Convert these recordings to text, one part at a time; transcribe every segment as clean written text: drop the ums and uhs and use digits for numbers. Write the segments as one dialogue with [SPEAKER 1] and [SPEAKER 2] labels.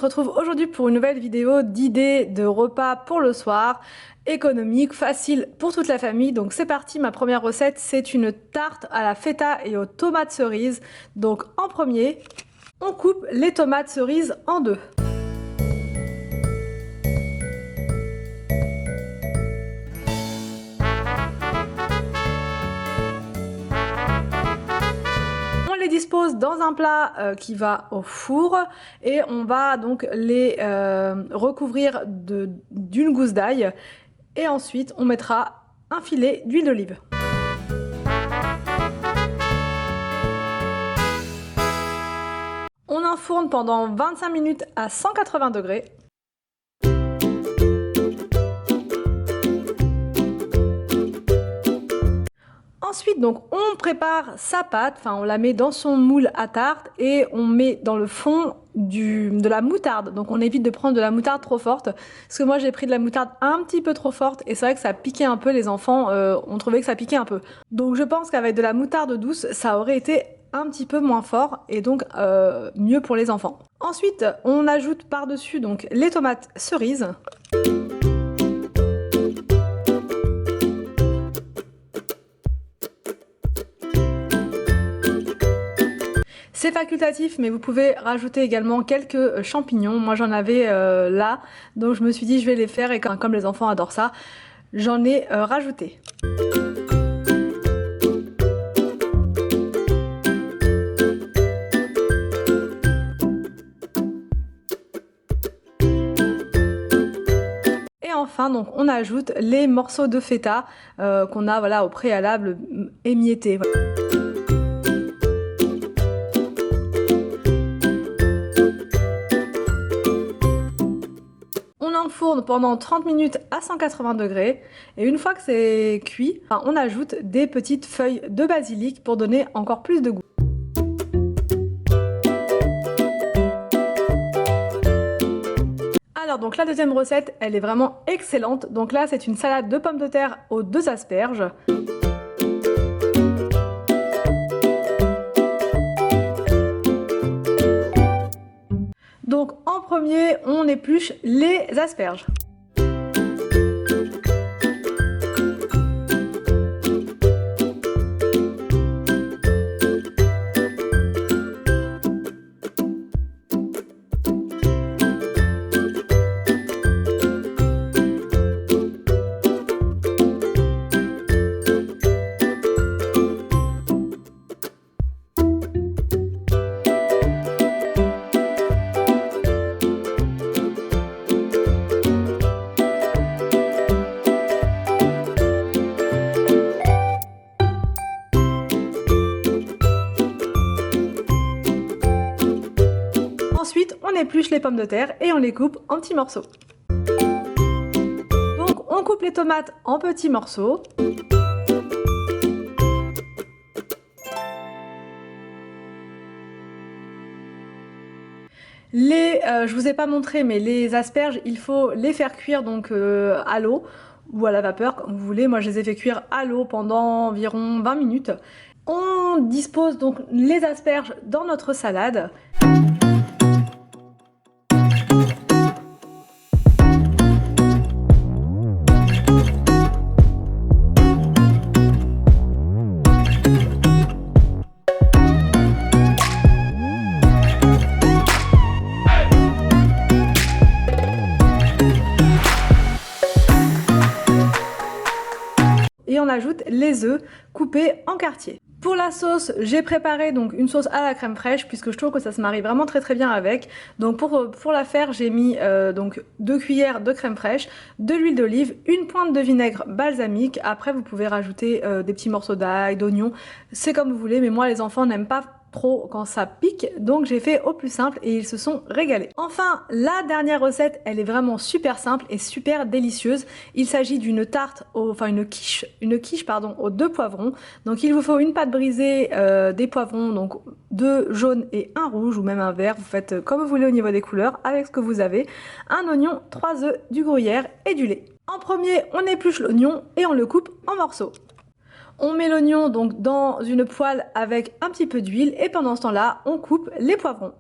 [SPEAKER 1] retrouve aujourd'hui pour une nouvelle vidéo d'idées de repas pour le soir, économique, facile pour toute la famille. Donc c'est parti, ma première recette, c'est une tarte à la feta et aux tomates cerises. Donc en premier, on coupe les tomates cerises en deux. Dispose dans un plat qui va au four et on va donc les recouvrir d'une gousse d'ail et ensuite on mettra un filet d'huile d'olive. On enfourne pendant 25 minutes à 180 degrés. Ensuite, donc, on prépare sa pâte, enfin on la met dans son moule à tarte et on met dans le fond de la moutarde. Donc on évite de prendre de la moutarde trop forte, parce que moi j'ai pris de la moutarde un petit peu trop forte et c'est vrai que ça piquait un peu, les enfants ont trouvé que ça piquait un peu. Donc je pense qu'avec de la moutarde douce, ça aurait été un petit peu moins fort et donc mieux pour les enfants. Ensuite, on ajoute par-dessus donc les tomates cerises. C'est facultatif, mais vous pouvez rajouter également quelques champignons. Moi j'en avais là, donc je me suis dit je vais les faire et comme les enfants adorent ça, j'en ai rajouté. Et enfin, donc on ajoute les morceaux de feta qu'on a voilà, au préalable émiettés. Voilà. On enfourne pendant 30 minutes à 180 degrés et une fois que c'est cuit, on ajoute des petites feuilles de basilic pour donner encore plus de goût. Alors donc la deuxième recette, elle est vraiment excellente. Donc là c'est une salade de pommes de terre aux 2 asperges. Donc en premier, on épluche les asperges. Ensuite, on épluche les pommes de terre et on les coupe en petits morceaux. Donc, on coupe les tomates en petits morceaux. Je vous ai pas montré, mais les asperges, il faut les faire cuire donc à l'eau ou à la vapeur, comme vous voulez. Moi, je les ai fait cuire à l'eau pendant environ 20 minutes. On dispose donc les asperges dans notre salade. Et on ajoute les œufs coupés en quartiers. Pour la sauce, j'ai préparé donc une sauce à la crème fraîche puisque je trouve que ça se marie vraiment très bien avec. Donc pour la faire, j'ai mis donc 2 cuillères de crème fraîche, de l'huile d'olive, une pointe de vinaigre balsamique. Après vous pouvez rajouter des petits morceaux d'ail, d'oignon, c'est comme vous voulez, mais moi les enfants n'aiment pas trop quand ça pique, donc j'ai fait au plus simple et ils se sont régalés. Enfin, la dernière recette, elle est vraiment super simple et super délicieuse. Il s'agit d'une tarte, une quiche aux 2 poivrons. Donc il vous faut une pâte brisée, des poivrons, donc 2 jaunes et 1 rouge ou même un vert, vous faites comme vous voulez au niveau des couleurs avec ce que vous avez, un oignon, 3 œufs, du gruyère et du lait. En premier, on épluche l'oignon et on le coupe en morceaux. On met l'oignon donc dans une poêle avec un petit peu d'huile et pendant ce temps-là, on coupe les poivrons.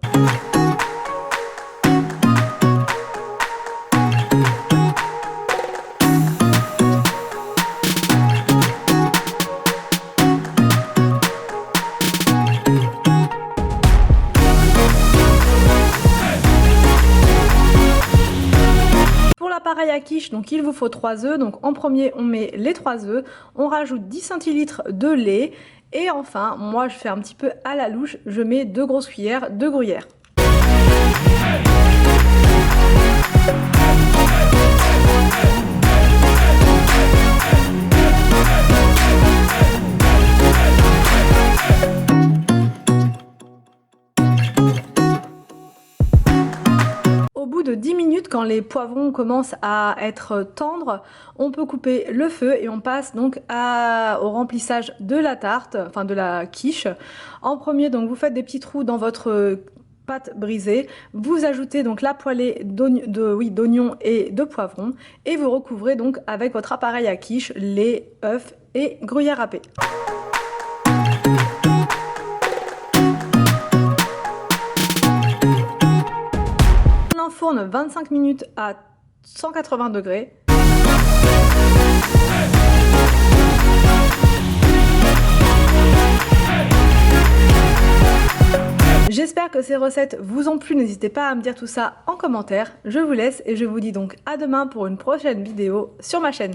[SPEAKER 1] quiche, donc il vous faut 3 œufs. Donc en premier, on met les 3 œufs, on rajoute 10 centilitres de lait et enfin, moi je fais un petit peu à la louche, je mets 2 grosses cuillères de gruyère. Au bout de 10 minutes, quand les poivrons commencent à être tendres, on peut couper le feu et on passe donc au remplissage de la tarte, enfin de la quiche. En premier, donc vous faites des petits trous dans votre pâte brisée, vous ajoutez donc la poêlée d'oignons et de poivrons et vous recouvrez donc avec votre appareil à quiche, lait, œufs et gruyère râpée. Fourne 25 minutes à 180 degrés. J'espère que ces recettes vous ont plu, n'hésitez pas à me dire tout ça en commentaire. Je vous laisse et je vous dis donc à demain pour une prochaine vidéo sur ma chaîne.